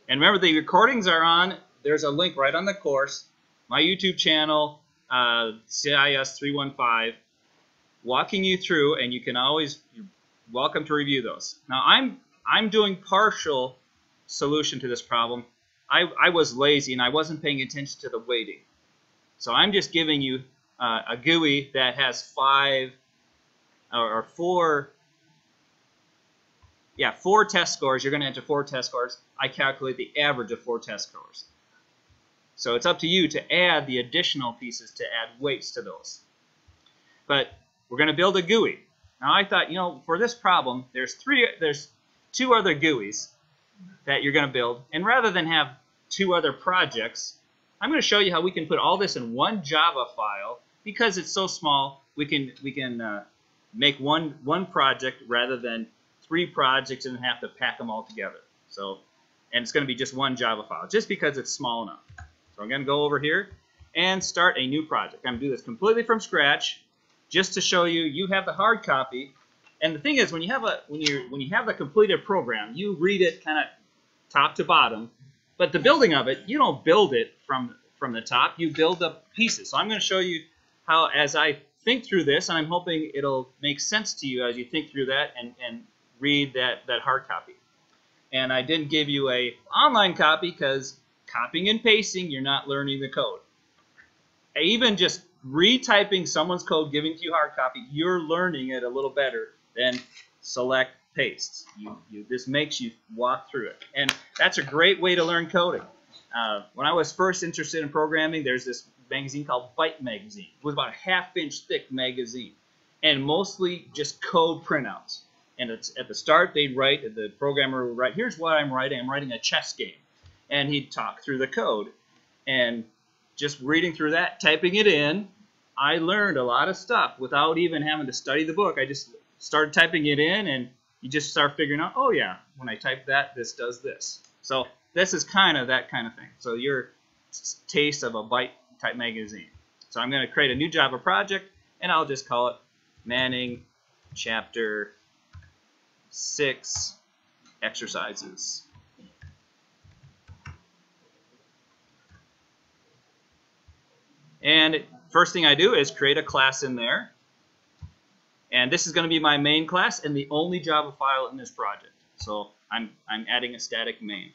And remember, the recordings are on. There's a link right on the course. My YouTube channel, CIS315, walking you through, and you're welcome to review those. Now, I'm doing partial solution to this problem. I was lazy, and I wasn't paying attention to the weighting. So I'm just giving you a GUI that has 4 test scores. You're going to enter 4 test scores. I calculate the average of 4 test scores. So it's up to you to add the additional pieces to add weights to those. But we're going to build a GUI. Now I thought, for this problem, there's 2 other GUIs that you're going to build, and rather than have 2 other projects, I'm going to show you how we can put all this in one Java file. Because it's so small, we can make one project rather than 3 projects and have to pack them all together. And it's going to be just one Java file, just because it's small enough. So I'm going to go over here and start a new project. I'm going to do this completely from scratch, just to show you have the hard copy. And the thing is, when you have the completed program, you read it kind of top to bottom. But the building of it, you don't build it from the top. You build the pieces. So I'm going to show you how, as I think through this, and I'm hoping it'll make sense to you as you think through that and read that hard copy. And I didn't give you a online copy because copying and pasting, you're not learning the code. Even just retyping someone's code, giving to you hard copy, you're learning it a little better than select paste. This makes you walk through it. And that's a great way to learn coding. When I was first interested in programming, there's this magazine called Byte magazine. It was about a ½ inch thick magazine, and mostly just code printouts. And it's at the start, the programmer would write, here's what I'm writing. I'm writing a chess game. And he'd talk through the code. And just reading through that, typing it in, I learned a lot of stuff without even having to study the book. I just started typing it in, and you just start figuring out, oh yeah, when I type that, this does this. So this is kind of that kind of thing. So your taste of a Byte type magazine. So I'm going to create a new Java project, and I'll just call it Manning Chapter 6 Exercises. And first thing I do is create a class in there. And this is going to be my main class and the only Java file in this project. So I'm adding a static main.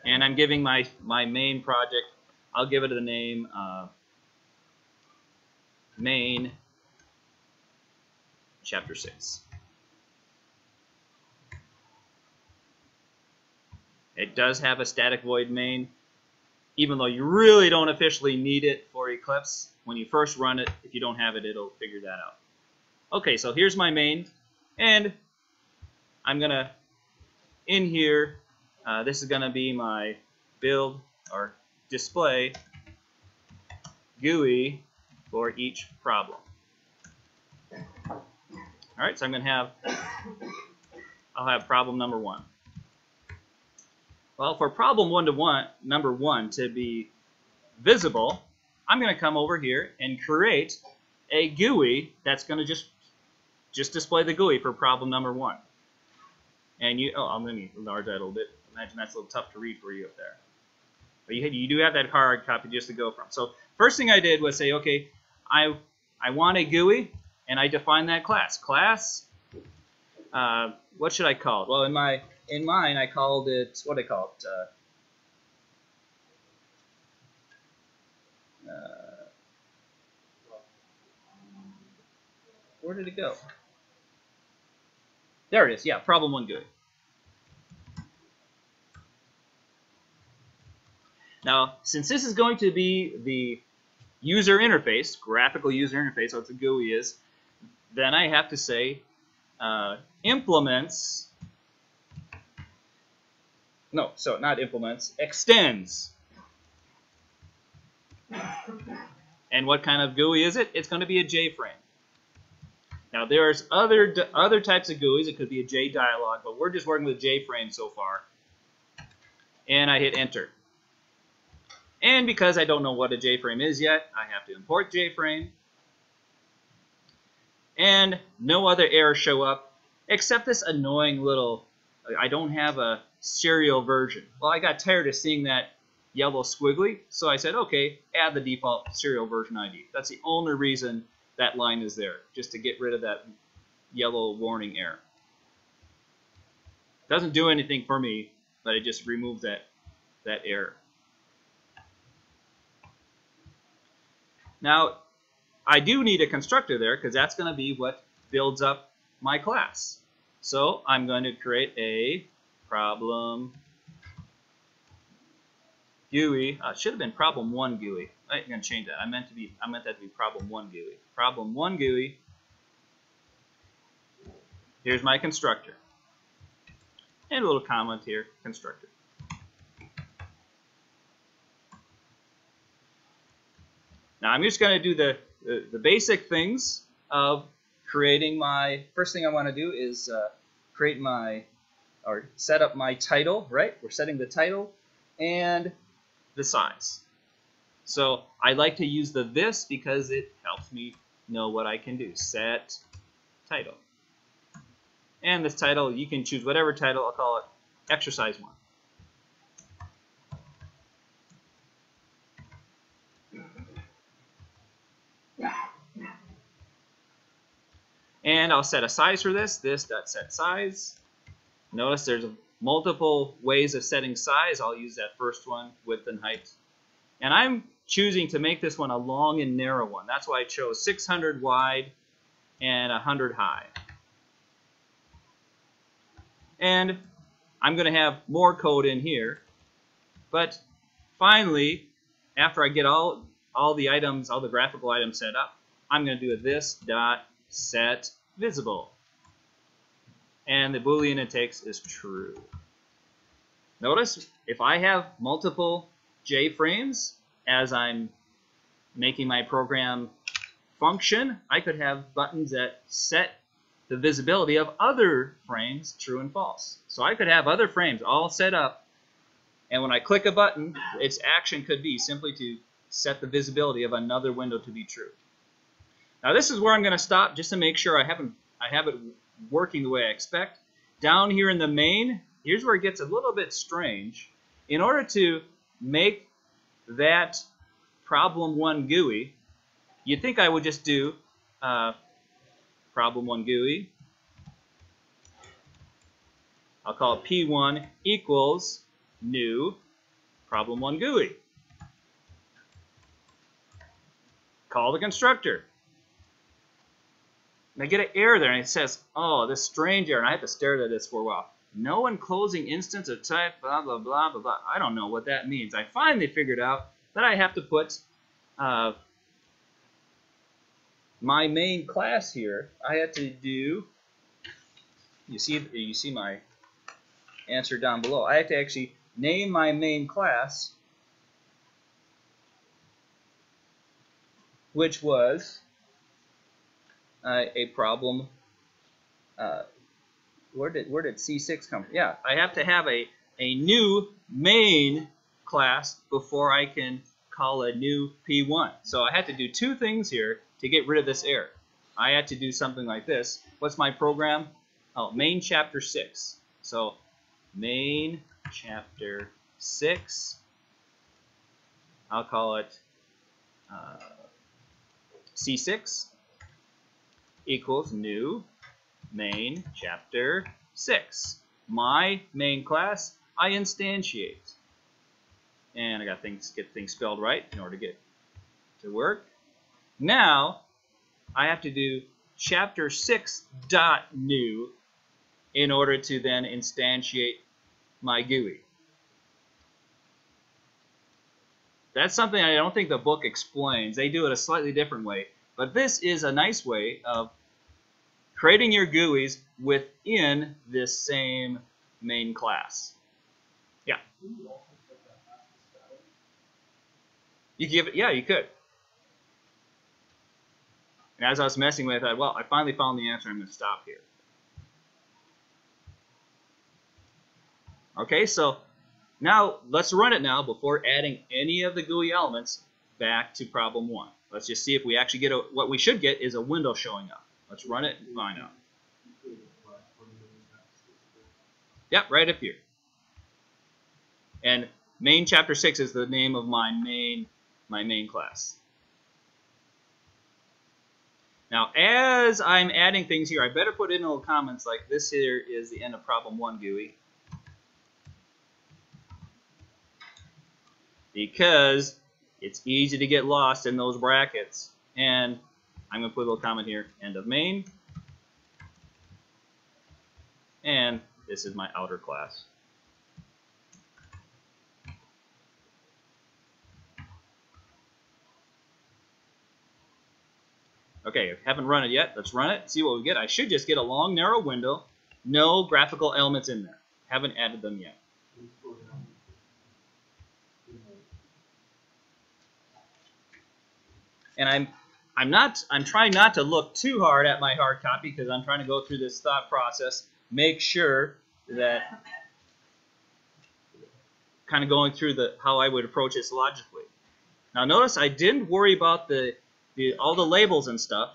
And I'm giving my main project, I'll give it the name main chapter 6. It does have a static void main, even though you really don't officially need it for Eclipse. When you first run it, if you don't have it, it'll figure that out. Okay, so here's my main, and I'm going to, in here, this is going to be my build or display GUI for each problem. All right, so I'll have problem number 1. Well, for problem number one to be visible, I'm going to come over here and create a GUI that's going to just display the GUI for problem number 1. And let me enlarge that a little bit. Imagine that's a little tough to read for you up there. But you do have that hard copy just to go from. So first thing I did was say, okay, I want a GUI, and I define that class. Class, what should I call it? Well, in mine, I called it, what did I call it? Where did it go? There it is. Yeah, problem 1 GUI. Now, since this is going to be the user interface, graphical user interface, so what the GUI is, then I have to say implements. No, so not implements, extends. And what kind of GUI is it? It's going to be a JFrame. Now there's other types of GUIs. It could be a JDialog, but we're just working with JFrame so far. And I hit enter. And because I don't know what a JFrame is yet, I have to import JFrame. And no other errors show up except this annoying little, I don't have a serial version. Well, I got tired of seeing that yellow squiggly, so I said, okay, add the default serial version ID. That's the only reason that line is there, just to get rid of that yellow warning error. Doesn't do anything for me, but it just removes that error. Now, I do need a constructor there because that's going to be what builds up my class. So I'm going to create a problem GUI. It should have been problem 1 GUI. I'm going to change that. I meant that to be problem 1 GUI. Problem 1 GUI. Here's my constructor. And a little comment here, constructor. Now I'm just going to do the basic things of creating my, first thing I want to do is create my, or set up my title, right? We're setting the title and the size. So I like to use the this because it helps me know what I can do. Set title. And this title, you can choose whatever title. I'll call it exercise 1. And I'll set a size for this. This.set size. Notice there's multiple ways of setting size. I'll use that first one, width and height. And I'm choosing to make this one a long and narrow one. That's why I chose 600 wide and 100 high. And I'm going to have more code in here. But finally, after I get all the items, all the graphical items set up, I'm going to do a this.set visible. And the Boolean it takes is true. Notice, if I have multiple JFrames as I'm making my program function, I could have buttons that set the visibility of other frames true and false. So I could have other frames all set up, and when I click a button, its action could be simply to set the visibility of another window to be true. Now this is where I'm going to stop just to make sure I have it working the way I expect. Down here in the main, here's where it gets a little bit strange. In order to make that problem 1 GUI, you'd think I would just do problem 1 GUI. I'll call it P1 equals new problem 1 GUI. Call the constructor. And I get an error there, and it says, oh, this strange error, and I have to stare at this for a while. No enclosing instance of type, blah, blah, blah, blah, blah. I don't know what that means. I finally figured out that I have to put my main class here. I had to do, you see my answer down below. I have to actually name my main class, which was a problem. Where did C6 come from? Yeah, I have to have a new main class before I can call a new P1. So I had to do two things here to get rid of this error. I had to do something like this. What's my program? Oh, main chapter 6. So main chapter 6. I'll call it C6 equals new main chapter 6. My main class I instantiate. And I got get things spelled right in order to get it to work. Now I have to do chapter 6 dot new in order to then instantiate my GUI. That's something I don't think the book explains. They do it a slightly different way. But this is a nice way of creating your GUIs within this same main class. Yeah. You give it, yeah, you could. And as I was messing with it, I thought, well, I finally found the answer. I'm going to stop here. Okay, so now let's run it now before adding any of the GUI elements back to problem 1. Let's just see if we actually get what we should get is a window showing up. Let's run it and find out. Yep, right up here. And main chapter 6 is the name of my main class. Now, as I'm adding things here, I better put in little comments like this here is the end of problem 1 GUI. Because it's easy to get lost in those brackets. And I'm going to put a little comment here, end of main. And this is my outer class. Okay, if you haven't run it yet, let's run it, see what we get. I should just get a long, narrow window, no graphical elements in there. Haven't added them yet. And I'm trying not to look too hard at my hard copy because I'm trying to go through this thought process, make sure that kind of going through how I would approach this logically. Now notice I didn't worry about all the labels and stuff.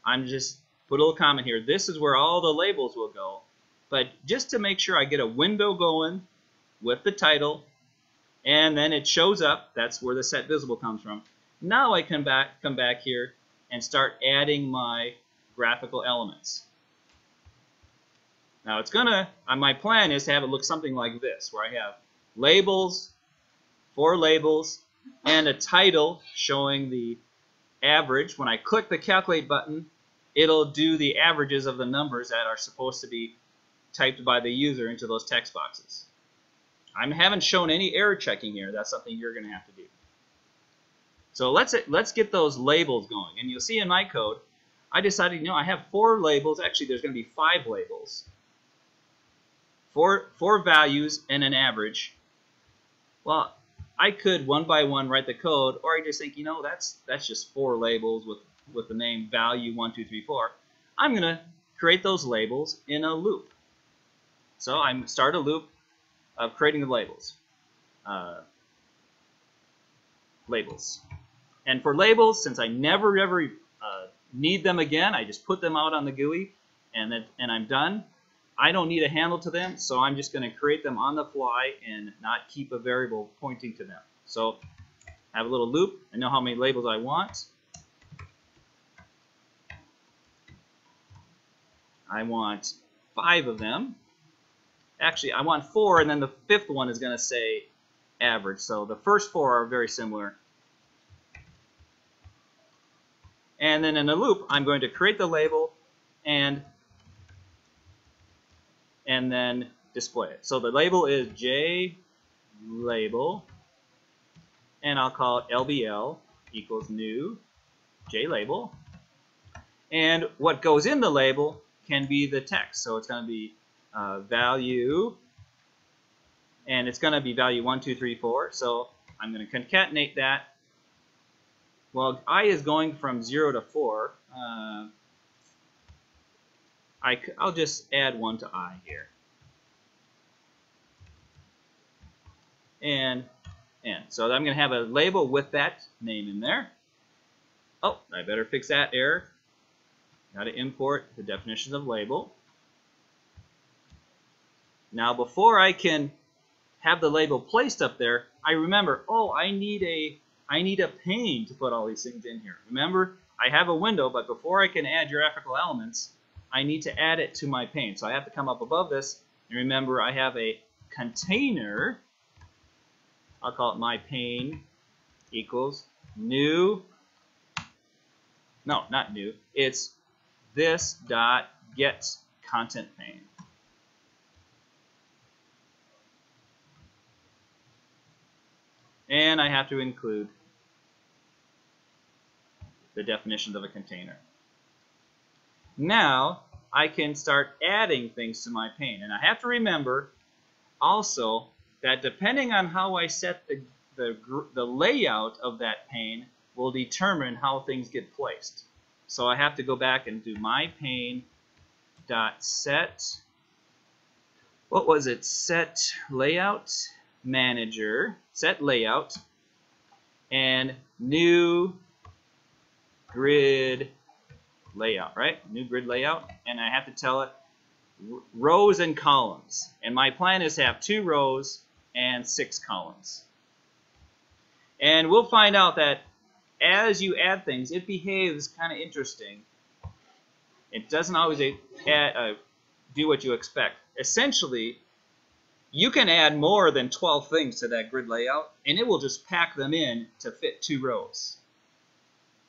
I'm just put a little comment here. This is where all the labels will go. But just to make sure I get a window going with the title, and then it shows up. That's where the set visible comes from. Now I can come back here and start adding my graphical elements. Now my plan is to have it look something like this, where I have labels, 4 labels, and a title showing the average. When I click the calculate button, it'll do the averages of the numbers that are supposed to be typed by the user into those text boxes. I haven't shown any error checking here. That's something you're going to have to do. So let's get those labels going. And you'll see in my code, I decided, I have 4 labels. Actually, there's going to be 5 labels. 4 values and an average. Well, I could one by one write the code, or I just think, that's just 4 labels with the name value 1, 2, 3, 4. I'm going to create those labels in a loop. So I start a loop of creating the labels. And for labels, since I never ever need them again, I just put them out on the GUI, and I'm done. I don't need a handle to them, so I'm just going to create them on the fly and not keep a variable pointing to them. So I have a little loop. I know how many labels I want. I want 5 of them. Actually, I want 4, and then the 5th one is going to say average. So the first 4 are very similar. And then in a loop, I'm going to create the label and then display it. So the label is JLabel, and I'll call it LBL equals new JLabel. And what goes in the label can be the text. So it's going to be value, and it's going to be value 1, 2, 3, 4. So I'm going to concatenate that. Well, I is going from 0 to 4. I'll just add 1 to I here. And so I'm going to have a label with that name in there. Oh, I better fix that error. Got to import the definitions of label. Now, before I can have the label placed up there, I remember, oh, I need a pane to put all these things in here. Remember, I have a window, but before I can add graphical elements, I need to add it to my pane. So I have to come up above this, and remember, I have a container. I'll call it my pane equals new. No, not new. It's this dot get content pane. And I have to include the definitions of a container. Now I can start adding things to my pane. And I have to remember also that depending on how I set the layout of that pane will determine how things get placed. So I have to go back and do my pane dot set. What was it? Set layout manager, set layout, and new grid layout, right? New grid layout, and I have to tell it rows and columns. And my plan is to have 2 rows and 6 columns. And we'll find out that as you add things, it behaves kind of interesting. It doesn't always do what you expect. Essentially, you can add more than 12 things to that grid layout, and it will just pack them in to fit 2 rows.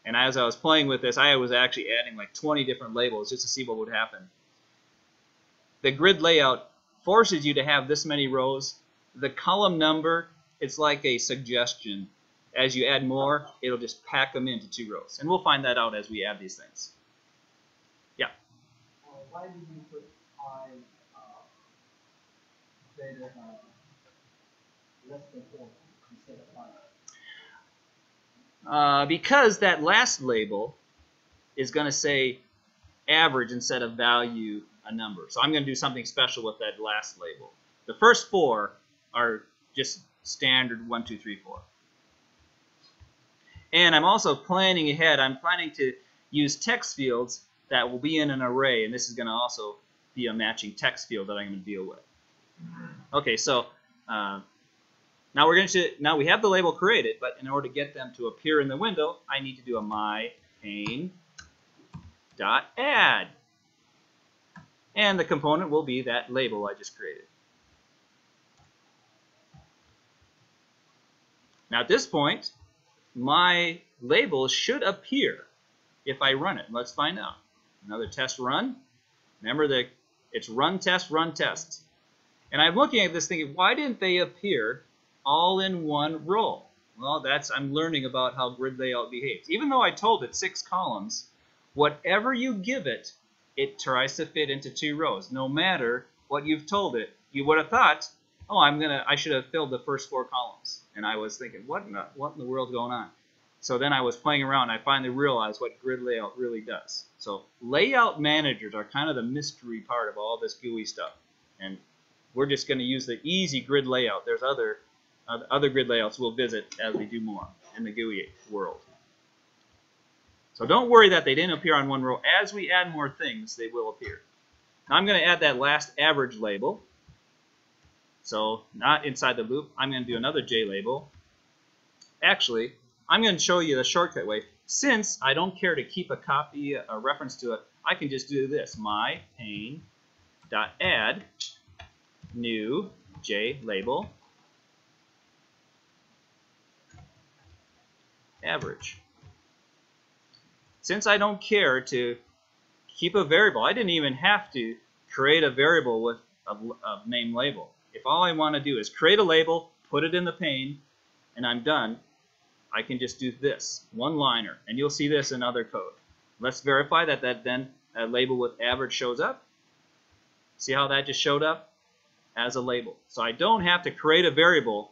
And as I was playing with this, I was actually adding like 20 different labels just to see what would happen. The grid layout forces you to have this many rows. The column number, it's like a suggestion. As you add more, it'll just pack them into 2 rows. And we'll find that out as we add these things. Yeah? Why did you put I less than 4 instead of 5? Because that last label is going to say average instead of value a number. So I'm going to do something special with that last label. The first 4 are just standard 1, 2, 3, 4. And I'm also planning ahead. I'm planning to use text fields that will be in an array, and this is going to also be a matching text field that I'm going to deal with. Okay, so now we have the label created, but in order to get them to appear in the window, I need to do a myPane.add. And the component will be that label I just created. Now at this point, my label should appear if I run it. Let's find out. Another test run. Remember that it's run, test, run, test. And I'm looking at this thinking, why didn't they appear all in one row? Well, I'm learning about how grid layout behaves. Even though I told it 6 columns, whatever you give it, it tries to fit into 2 rows. No matter what you've told it, you would have thought, oh, I should have filled the first 4 columns. And I was thinking, what in the world's going on? So then I was playing around, and I finally realized what grid layout really does. So layout managers are kind of the mystery part of all this GUI stuff. And we're just going to use the easy grid layout. There's other grid layouts we'll visit as we do more in the GUI world. So don't worry that they didn't appear on one row. As we add more things, they will appear. Now I'm going to add that last average label. So not inside the loop. I'm going to do another J label. Actually, I'm going to show you the shortcut way. Since I don't care to keep a copy, a reference to it, I can just do this. myPane.add new J label average. Since I don't care to keep a variable, I didn't even have to create a variable with a name label. If all I want to do is create a label, put it in the pane, and I'm done, I can just do this, one-liner, and you'll see this in other code. Let's verify that that label with average shows up. See how that just showed up? As a label. So I don't have to create a variable.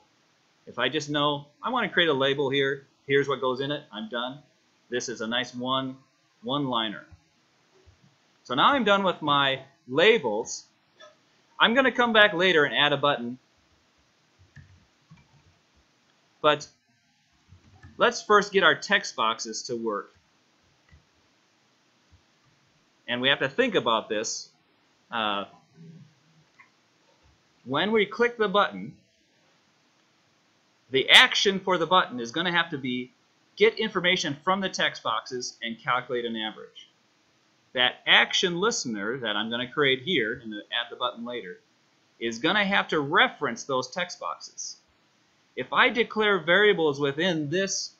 If I just know, I want to create a label here, here's what goes in it, I'm done. This is a nice one-liner. So now I'm done with my labels. I'm going to come back later and add a button. But let's first get our text boxes to work. And we have to think about this. When we click the button, the action for the button is going to have to be get information from the text boxes and calculate an average. That action listener that I'm going to create here and add the button later is going to have to reference those text boxes. If I declare variables within this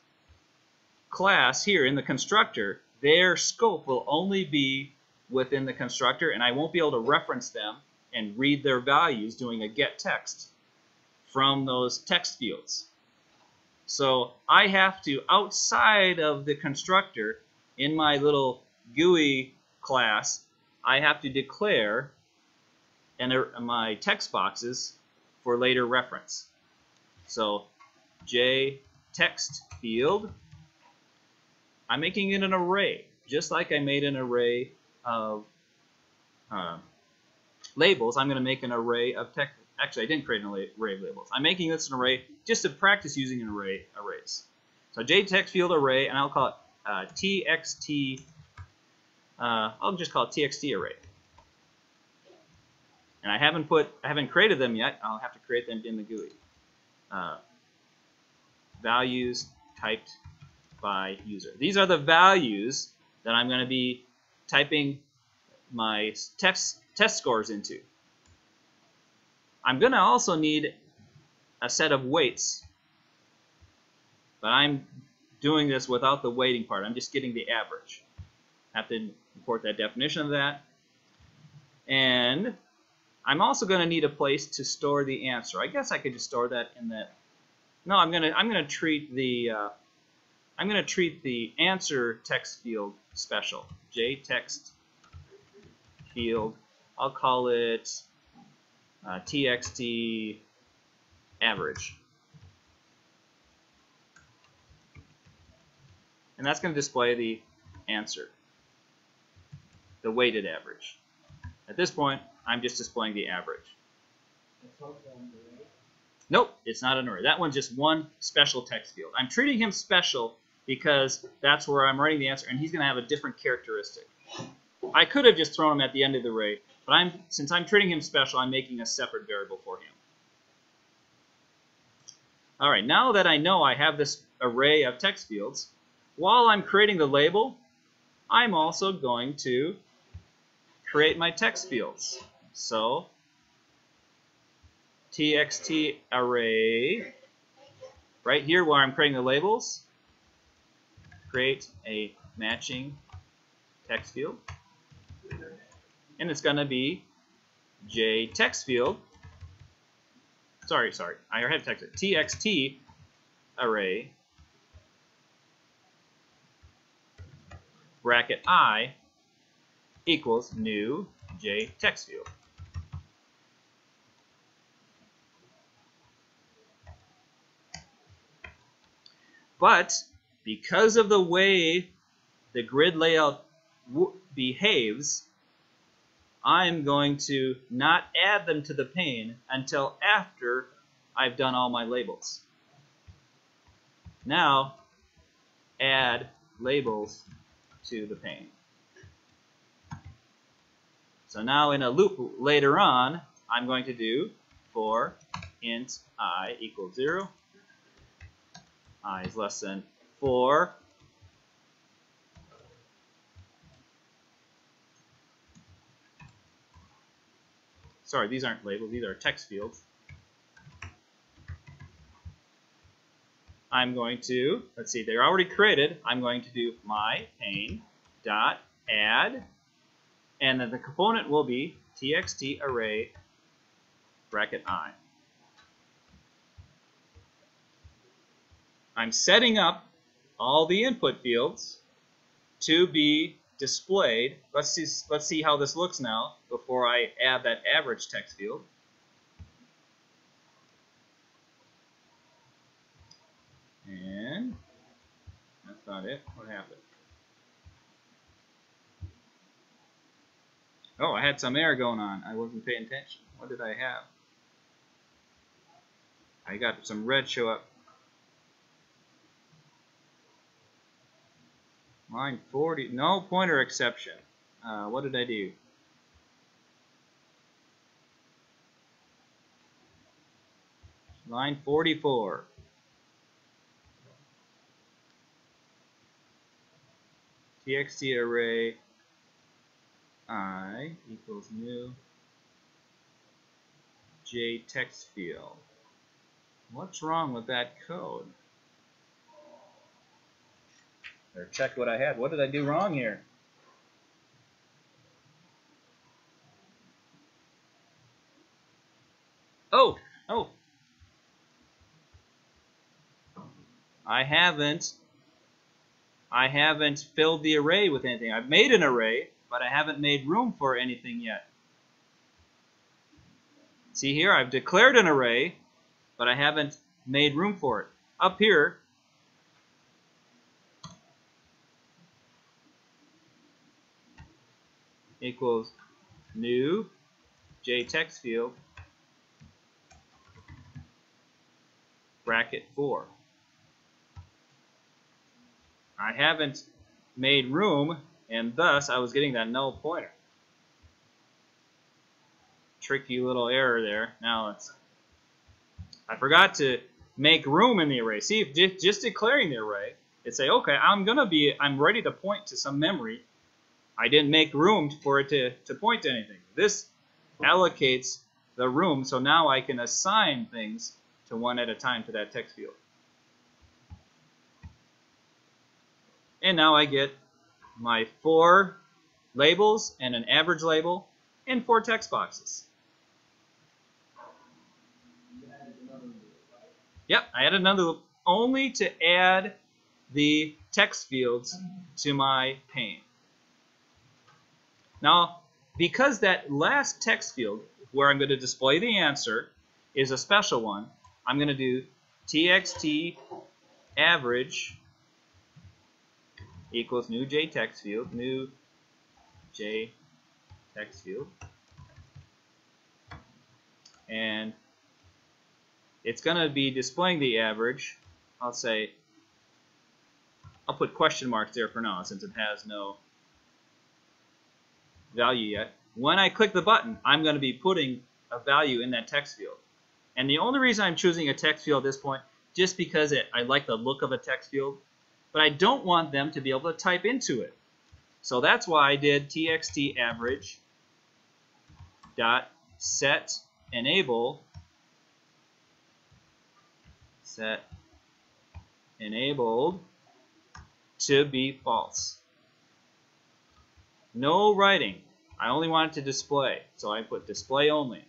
class here in the constructor, their scope will only be within the constructor, and I won't be able to reference them and read their values doing a get text from those text fields. So I have to, outside of the constructor, in my little GUI class, I have to declare my text boxes for later reference. So JTextfield, I'm making it an array, just like I made an array of labels. I'm going to make an array of text. Actually, I didn't create an array of labels. I'm making this an array just to practice using an arrays. So JTextfield array, and I'll call it txt. I'll just call it txt array. And I haven't created them yet. I'll have to create them in the GUI. Values typed by user. These are the values that I'm going to be typing my test scores into. I'm going to also need a set of weights, but I'm doing this without the weighting part. I'm just getting the average. I have to import that definition of that. And I'm also going to need a place to store the answer. I guess I could just store that in that. No, I'm going to treat the answer text field special. JTextfield. I'll call it txt average. And that's going to display the answer, the weighted average. At this point, I'm just displaying the average. It's also an array. Nope, it's not an array. That one's just one special text field. I'm treating him special because that's where I'm writing the answer, and he's going to have a different characteristic. I could have just thrown him at the end of the array, but since I'm treating him special, I'm making a separate variable for him. All right, now that I know I have this array of text fields, while I'm creating the label, I'm also going to create my text fields. So txt array, right here where I'm creating the labels, create a matching text field, and it's going to be JTextfield. Sorry, I already have text it. txt array bracket I equals new JTextfield. But because of the way the grid layout behaves, I'm going to not add them to the pane until after I've done all my labels. Now, add labels to the pane. So now in a loop later on, I'm going to do for int I equals 0, I is less than 4, sorry, these aren't labels, these are text fields. I'm going to, let's see, they're already created. I'm going to do my pane dot add, and then the component will be txt array bracket I. I'm setting up all the input fields to be displayed. Let's see how this looks now before I add that average text field. And that's not it. What happened? Oh, I had some error going on. I wasn't paying attention. What did I have? I got some red show up. Line 40, no pointer exception. What did I do? Line 44. txt array I equals new JTextfield. What's wrong with that code? Better check what I had. What did I do wrong here? Oh. I haven't filled the array with anything. I've made an array, but I haven't made room for anything yet. See here, I've declared an array, but I haven't made room for it. Up here, equals new JTextfield bracket 4. I haven't made room, and thus I was getting that null pointer. tricky little error there. Now I forgot to make room in the array. See, if just declaring the array, it say, okay, I'm ready to point to some memory. I didn't make room for it to point to anything. This allocates the room, so now I can assign things to one at a time to that text field. And now I get my 4 labels and an average label and 4 text boxes. Yep, I added another loop only to add the text fields to my pane. Now, because that last text field where I'm going to display the answer is a special one, I'm going to do txt average equals new JTextfield, new JTextfield, and it's going to be displaying the average. I'll put question marks there for now since it has no value yet. When I click the button, I'm going to be putting a value in that text field. And the only reason I'm choosing a text field at this point, just because I like the look of a text field, but I don't want them to be able to type into it. So that's why I did txt average dot set enabled to be false. No writing. I only want it to display, so I put display only.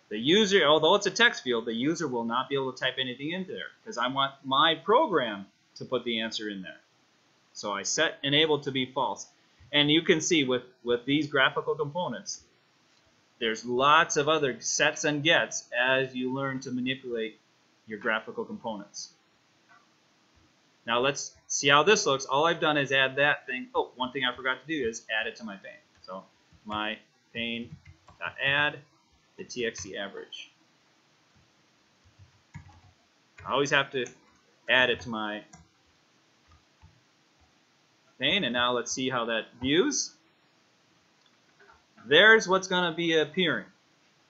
The user, although it's a text field, the user will not be able to type anything into there because I want my program to put the answer in there. So I set enabled to be false. And you can see with these graphical components, there's lots of other sets and gets as you learn to manipulate your graphical components. Now let's see how this looks. All I've done is add that thing. Oh, one thing I forgot to do is add it to my pane. So my pane.add the txt average. I always have to add it to my pane, and now let's see how that views. There's what's going to be appearing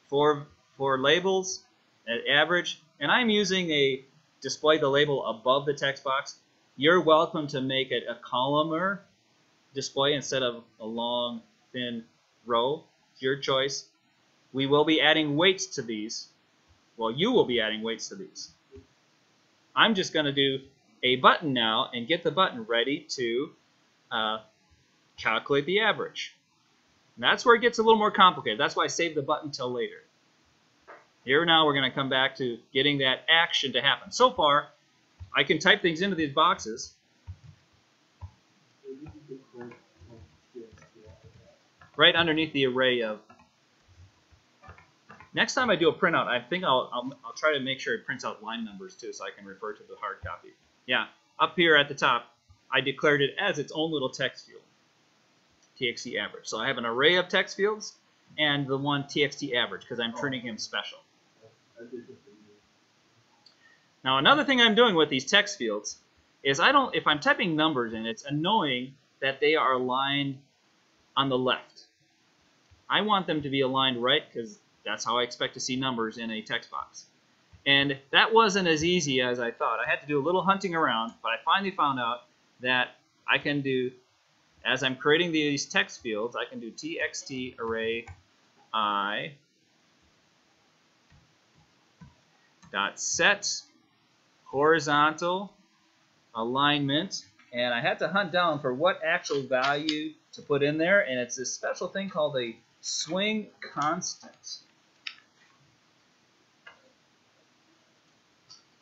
for labels at average, and I'm using a display the label above the text box. You're welcome to make it a columnar display instead of a long, thin row. It's your choice. We will be adding weights to these. Well, you will be adding weights to these. I'm just going to do a button now and get the button ready to calculate the average. And that's where it gets a little more complicated. That's why I saved the button till later. Here now we're going to come back to getting that action to happen. So far, I can type things into these boxes. Right underneath the array of. Next time I do a printout, I think I'll try to make sure it prints out line numbers too, so I can refer to the hard copy. Yeah, up here at the top, I declared it as its own little text field, txt average. So I have an array of text fields and the one txt average because I'm treating him special. Now another thing I'm doing with these text fields is if I'm typing numbers in, it's annoying that they are aligned on the left. I want them to be aligned right because that's how I expect to see numbers in a text box. And that wasn't as easy as I thought. I had to do a little hunting around, but I finally found out that I can do, as I'm creating these text fields, I can do txt array I dot set horizontal alignment, and I had to hunt down for what actual value to put in there, and it's this special thing called a swing constant.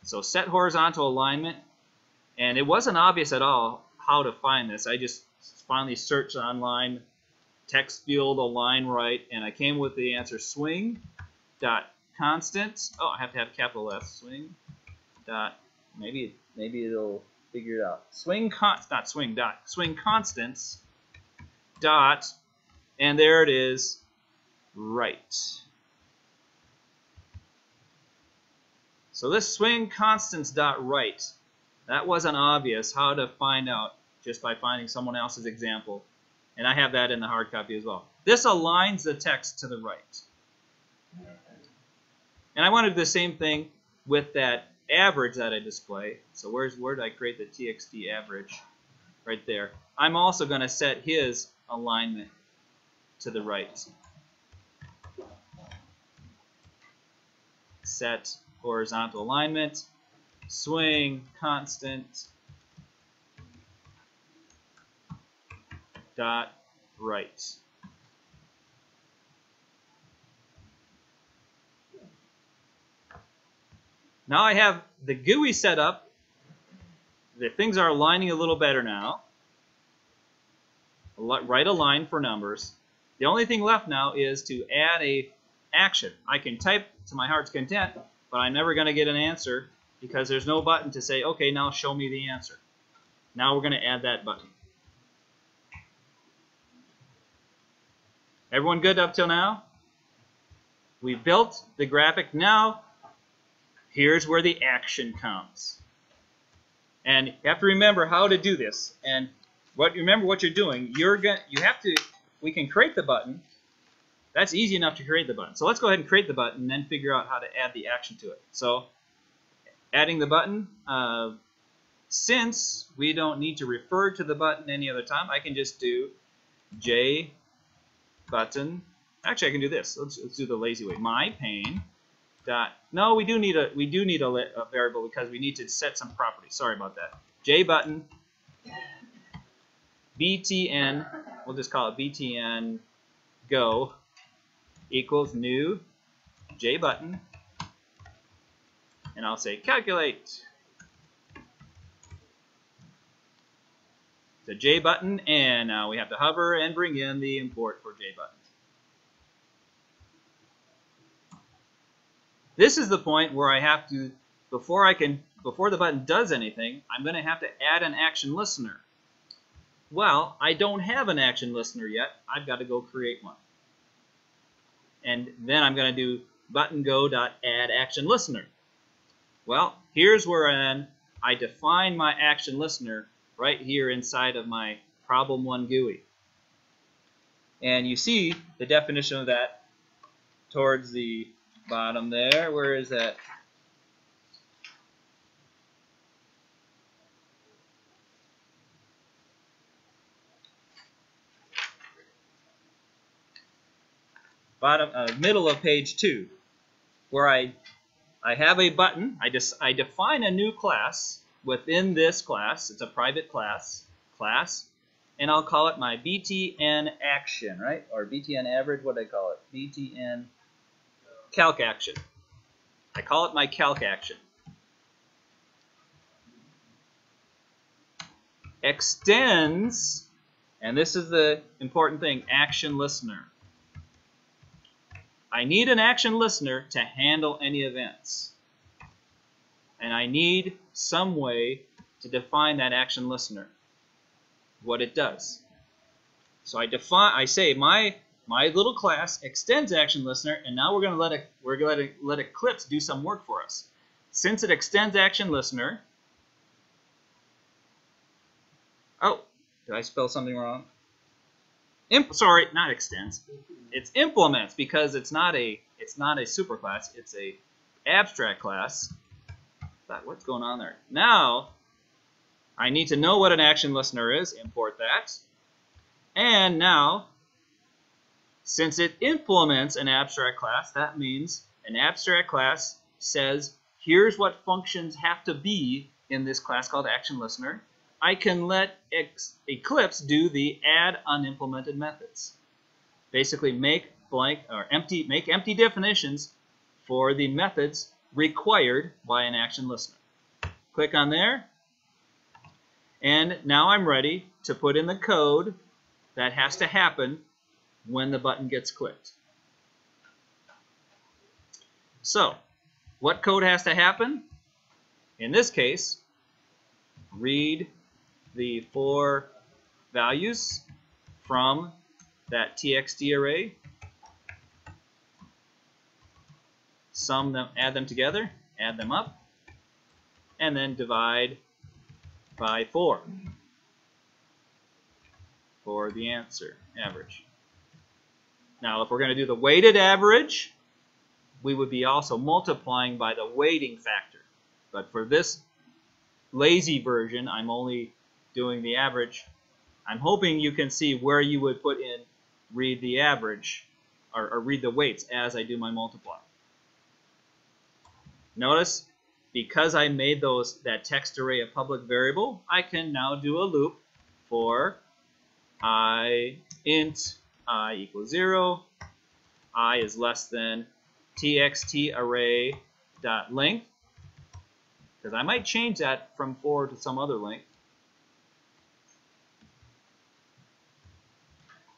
So set horizontal alignment, and it wasn't obvious at all how to find this. I just finally searched online, text field align right, and I came with the answer swing dot constant. Oh, I have to have capital S. Swing dot, maybe it'll figure it out. Swing constants dot, and there it is, right. So this swing constants dot right, that wasn't obvious how to find out just by finding someone else's example, and I have that in the hard copy as well. this aligns the text to the right. And I want to do the same thing with that average that I display. So where did I create the txt average? Right there. I'm also going to set his alignment to the right. Set horizontal alignment, swing constant, dot right. Now I have the GUI set up. The things are aligning a little better now. Right align for numbers. The only thing left now is to add a action. I can type to my heart's content, but I'm never going to get an answer because there's no button to say, okay, now show me the answer. Now we're going to add that button. Everyone good up till now? We built the graphic. Now here's where the action comes. And you have to remember how to do this. And remember what you're doing. We can create the button. That's easy enough to create the button. So let's go ahead and create the button and then figure out how to add the action to it. So adding the button, since we don't need to refer to the button any other time, I can just do J button. Actually, I can do this. Let's do the lazy way. My pane. No, we do need a variable because we need to set some properties. Sorry about that. J button btn. We'll just call it btn go equals new J button, and I'll say calculate. The J button, and now we have to hover and bring in the import for J buttons. This is the point where I have to, before the button does anything, I'm going to have to add an action listener. Well, I don't have an action listener yet. I've got to go create one. And then I'm going to do button go.add action listener. Well, here's where I define my action listener right here inside of my problem 1 GUI. And you see the definition of that towards the bottom there. Where is that? Middle of page 2, where I have a button. I define a new class within this class. It's a private class, and I'll call it my btn action, right? Or btn average. What do I call it? btn calc action. I call it my calc action. Extends, and this is the important thing, action listener. I need an action listener to handle any events. And I need some way to define that action listener, what it does. So I say my little class extends action listener, and now we're going to let Eclipse do some work for us. Since it extends action listener, oh, did I spell something wrong? Sorry, not extends. It's implements, because it's not a superclass. It's a abstract class. What's going on there? Now I need to know what an action listener is. Import that. And now, since it implements an abstract class, that means an abstract class says, here's what functions have to be in this class called action listener. I can let Eclipse do the add unimplemented methods. Basically make empty definitions for the methods required by an action listener. Click on there, and now I'm ready to put in the code that has to happen when the button gets clicked. So, what code has to happen? In this case, read the 4 values from that txt array, sum them, add them together, add them up, and then divide by 4 for the answer, average. Now, if we're going to do the weighted average, we would be also multiplying by the weighting factor. But for this lazy version, I'm only doing the average. I'm hoping you can see where you would put in read the average or read the weights as I do my multiply. Notice, because I made that text array a public variable, I can now do a loop for int I equals 0, I is less than txtArray.length, because I might change that from 4 to some other length,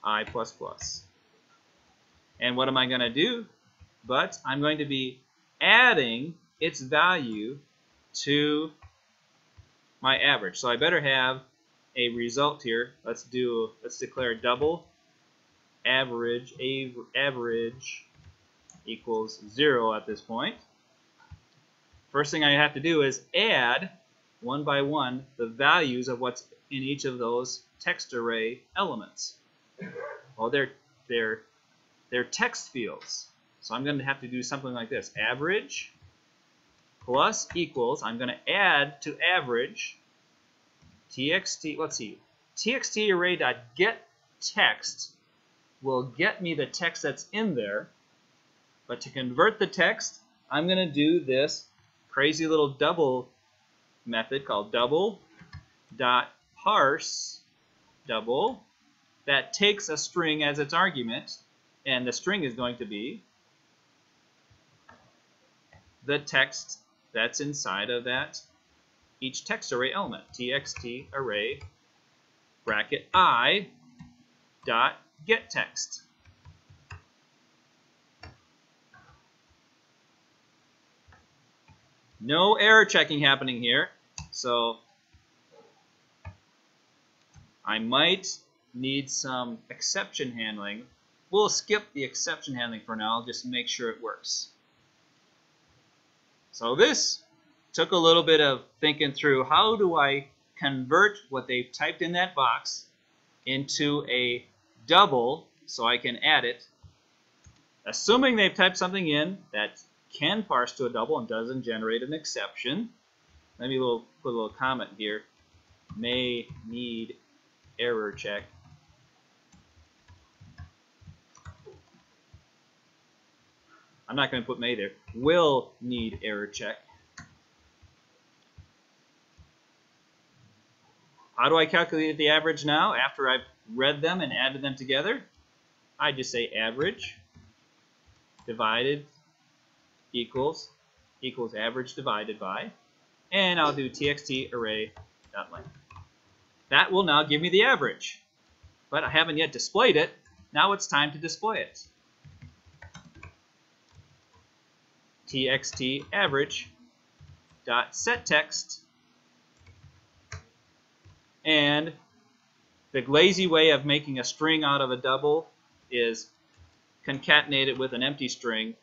I++. And what am I going to do? But I'm going to be adding its value to my average. So I better have a result here. Let's declare double average equals 0 at this point. First thing I have to do is add one by one the values of what's in each of those text array elements. Well, they're text fields. So I'm going to have to do something like this. Average plus equals, I'm going to add to average txtArray.getText will get me the text that's in there. But to convert the text, I'm going to do this crazy little double method called double.parse double that takes a string as its argument, and the string is going to be the text that's inside of that each text array element, txtArray bracket I dot get text. No error checking happening here, so I might need some exception handling. We'll skip the exception handling for now, just make sure it works. So this took a little bit of thinking through, how do I convert what they've typed in that box into a double so I can add it, assuming they've typed something in that can parse to a double and doesn't generate an exception. Let me put a little comment here. May need error check. I'm not going to put may there. Will need error check. How do I calculate the average now after I've read them and added them together? I just say average divided equals average divided by, and I'll do txtArray.length. That will now give me the average, but I haven't yet displayed it. Now it's time to display it. txtAverage.setText, and the lazy way of making a string out of a double is concatenate it with an empty string.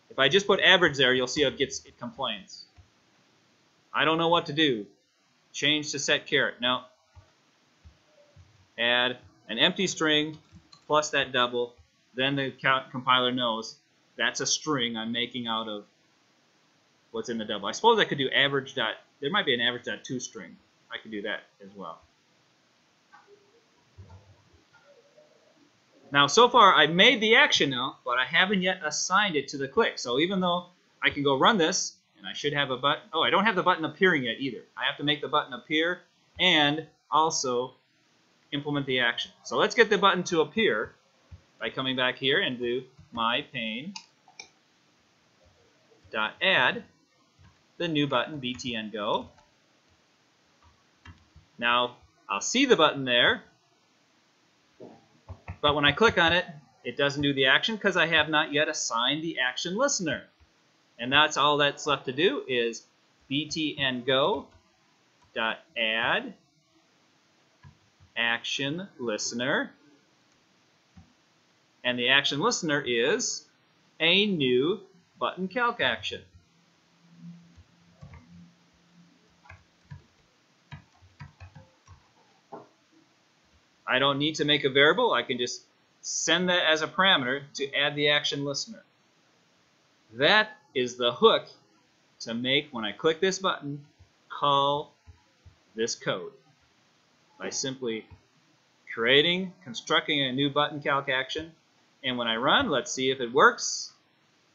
If I just put average there, you'll see it complains. I don't know what to do. Change to set caret. No. Add an empty string plus that double. Then the compiler knows that's a string I'm making out of what's in the double. I suppose I could do average dot. There might be an average dot to string. I could do that as well. Now, so far, I've made the action now, but I haven't yet assigned it to the click. So even though I can go run this, and I should have a button. Oh, I don't have the button appearing yet either. I have to make the button appear and also implement the action. So let's get the button to appear by coming back here and do myPane.add the new button, btnGo. Now, I'll see the button there. But when I click on it, it doesn't do the action because I have not yet assigned the action listener. And that's all that's left to do is btnGo.add action listener. And the action listener is a new button calc action. I don't need to make a variable. I can just send that as a parameter to add the action listener. That is the hook to make, when I click this button, call this code by simply constructing a new button calc action. And when I run, let's see if it works.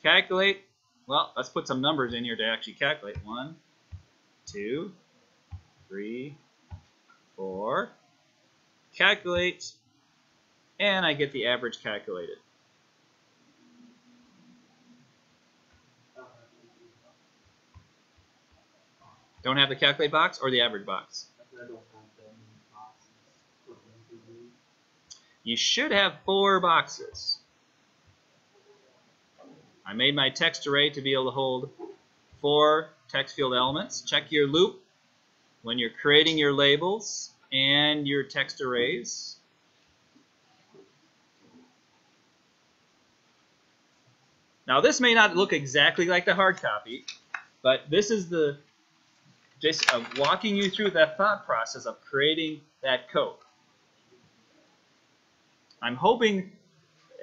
Calculate. Well, let's put some numbers in here to actually calculate. 1, 2, 3, 4. Calculate. And I get the average calculated. Don't have the calculate box or the average box? You should have 4 boxes. I made my text array to be able to hold 4 text field elements. Check your loop when you're creating your labels and your text arrays. Now this may not look exactly like the hard copy, but this is just walking you through that thought process of creating that code. I'm hoping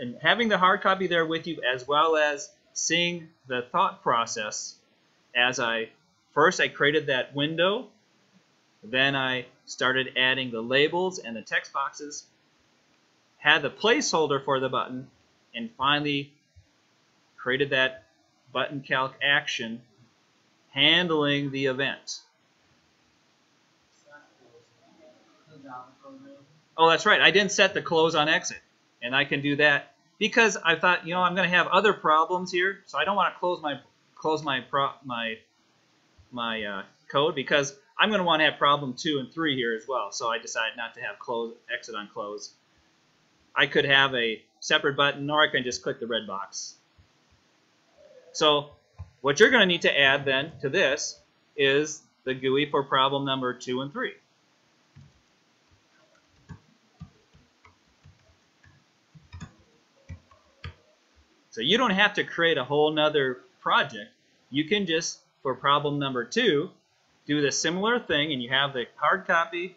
and having the hard copy there with you, as well as seeing the thought process as first I created that window, then I started adding the labels and the text boxes, had the placeholder for the button, and finally created that button calc action handling the event. Oh, that's right. I didn't set the close on exit, and I can do that because I thought, I'm going to have other problems here, so I don't want to close my code because I'm going to want to have problem 2 and 3 here as well. So I decided not to have exit on close. I could have a separate button, or I can just click the red box. So what you're going to need to add then to this is the GUI for problem number 2 and 3. So you don't have to create a whole nother project. You can just, for problem number 2, do the similar thing, and you have the hard copy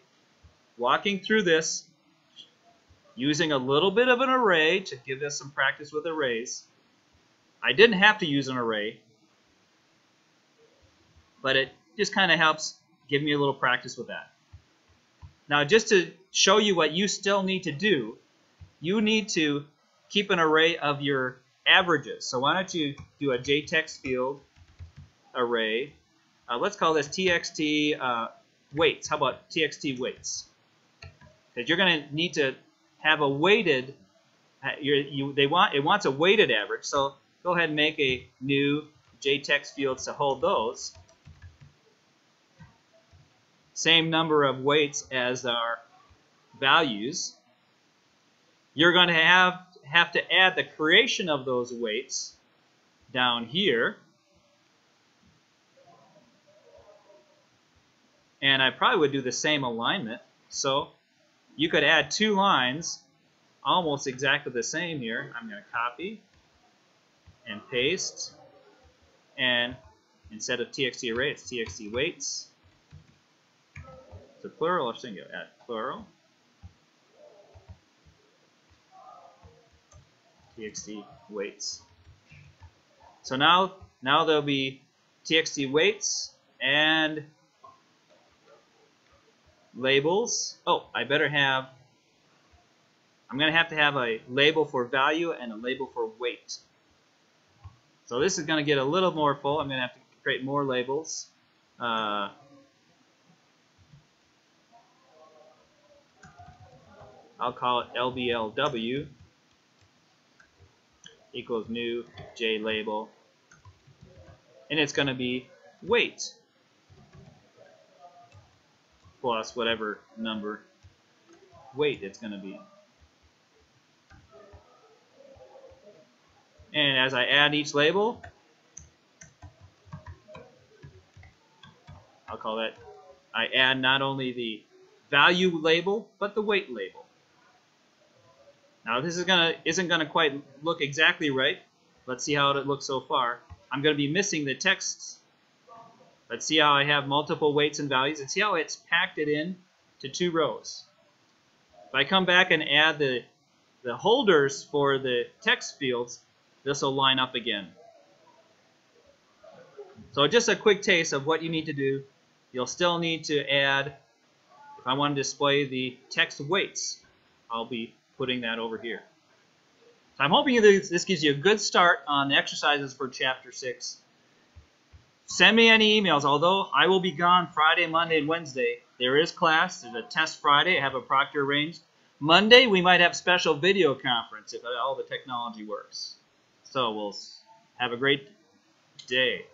walking through this using a little bit of an array to give us some practice with arrays. I didn't have to use an array, but it just kind of helps give me a little practice with that. Now, just to show you what you still need to do, you need to keep an array of your averages. So why don't you do a JTextfield array. Let's call this txtWeights. How about txtWeights? Because you're going to need to have a weighted. It wants a weighted average. So go ahead and make a new JTextfields to hold those. Same number of weights as our values. You're going to have to add the creation of those weights down here. And I probably would do the same alignment. So you could add 2 lines almost exactly the same here. I'm going to copy and paste. And instead of txt array, it's txtWeights. It's a plural or singular? Add plural. txtWeights. So now there'll be txtWeights and labels. Oh, I'm going to have a label for value and a label for weight. So this is going to get a little more full. I'm going to have to create more labels. I'll call it LBLW equals new J label, and it's going to be weight plus whatever number weight it's going to be. And as I add each label, I'll call that, I add not only the value label, but the weight label. Now this isn't going to quite look exactly right. Let's see how it looks so far. I'm going to be missing the text. Let's see how I have multiple weights and values, and see how it's packed it in to 2 rows. If I come back and add the holders for the text fields, this will line up again. So just a quick taste of what you need to do. You'll still need to add, if I want to display the text weights, I'll be putting that over here. So I'm hoping this gives you a good start on the exercises for Chapter 6. Send me any emails. Although I will be gone Friday, Monday, and Wednesday, there is class. There's a test Friday. I have a proctor arranged. Monday, we might have special video conference if all the technology works. So we'll have a great day.